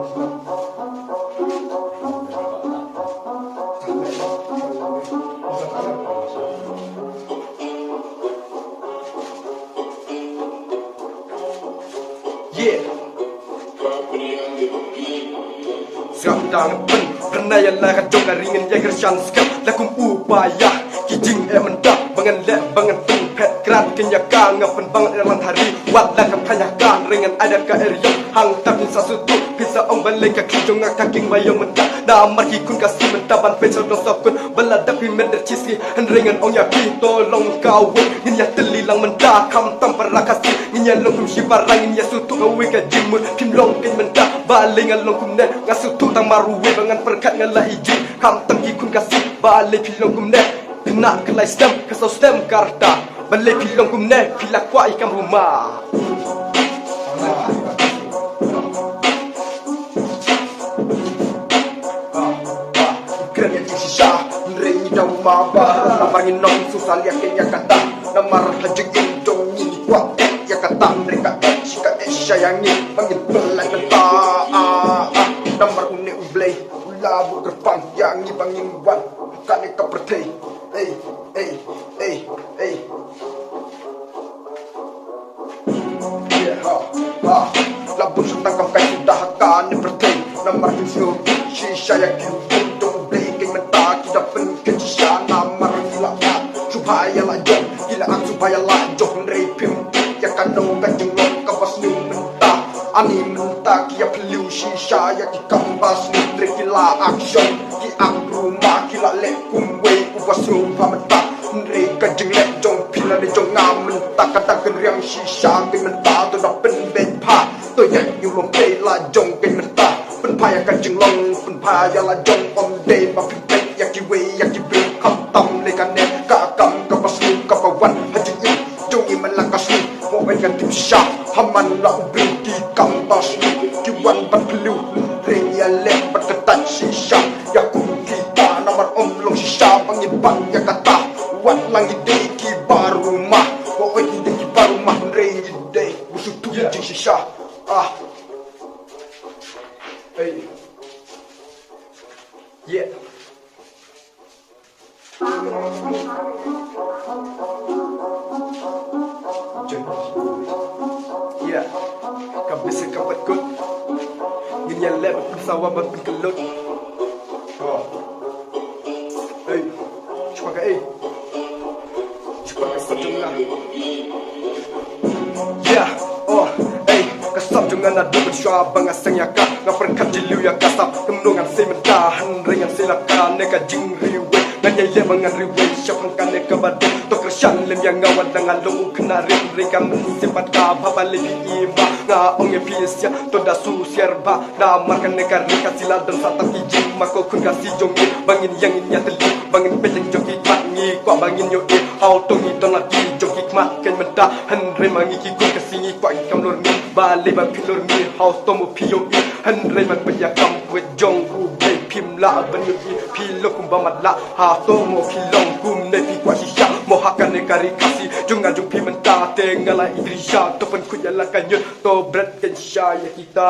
Yeah. Sedang penayala kajong ringan ya kerjaan sekap lakum upaya kijing mendak bangan lek bangan pet kerat kenyakan ngapen bangan dalam hari wat lakam kanyakan ringan ada ka area hang tapi sasutu bisa om balik ka kijong kaking bayang mendak na marki kun kasih mentaban pencel dosakun baladapi mender cisi ringan ong ya tolong kau nginya telilang mendak kam tampara kasih nginya long shibarang nginya sutu awe ka jimun kimlong kin mendak balingan long kumne ngasutu tang maruwe bangan perkat ngala iji kam tangki kun kasih balik pilong kumne kena kelai stem kasau stem karta balik pilong kumne pilak kwa ikam rumah kerja di sisa nrei daw mabara nabangin nong susal yaknya kata namar hajing dong ini kwa ya kata mereka sika sayangi bangin pelai menta namar une ublay labu gerpang yang ibangin wan kan ka pertei hey yeah ha labu sutang kam kai sudah kan pertei namar fisio shisha yakin dong ublay keng menta kita pen kesya namar gila supaya lanjut gila supaya lanjut rei pim ya kan dong kanjeng long kabas ni menta ani menta kia pelu shisha ya ki kambas ni kila action ki rumah kila le kumwe ubasu pamata nrei kanjeng le jong pila de jong ngamen takata kenriang shisha ke menta to da pen bet pa to ya yu lo pe la jong ke menta pen pa ya kanjeng long pen pa ya la jong on day ba pe ya ki we ya ki bil kam tam le kan ne ka kam ka pasu ka pawan haji yu jong i man la kasu mo ben kan tim sha haman la ubri ki kam bas ki wan ban pelu nrei ya le bat ketat shisha ya ku kita nomor omlong shisha pangibang ya kata wat lang ide ki barumah ko ide ki barumah nrei ide busu tu jing shisha hey yeah yeah kabisa kapat kut nginya le bersama bat kelut hey cepat ke cepat ke sejumlah yeah hey kasap jangan ada bersama bangasang ya ka ngaperkat jilu ya kasap kemnungan sementahan ringan silakan neka jing riwe nanya le bangan riwe syapang kan neka badan to kersan lem yang ngawat dengan lu kena ringan mensimpat ka babali ima nga onge piesya to da su serba na markan neka rika sila dan sata kijing mako kun kasih jongi bangin yang inya teli bangin pejeng joki mangi kwa bangin yo how to ngi ton lagi joki mak ken menta henre mangi ki kun kasih kwa kam lor ni bale ba pilor ni how to mo pio henre man penya kam we jong ku be pim la ban yo pilo kum ba mat la ha to mo pilong kum ne pi kwa shisha mo hakan ne kari kasih junga jung pi menta tengala idrisha to pen ku yala kanyo to bret ken sha ya kita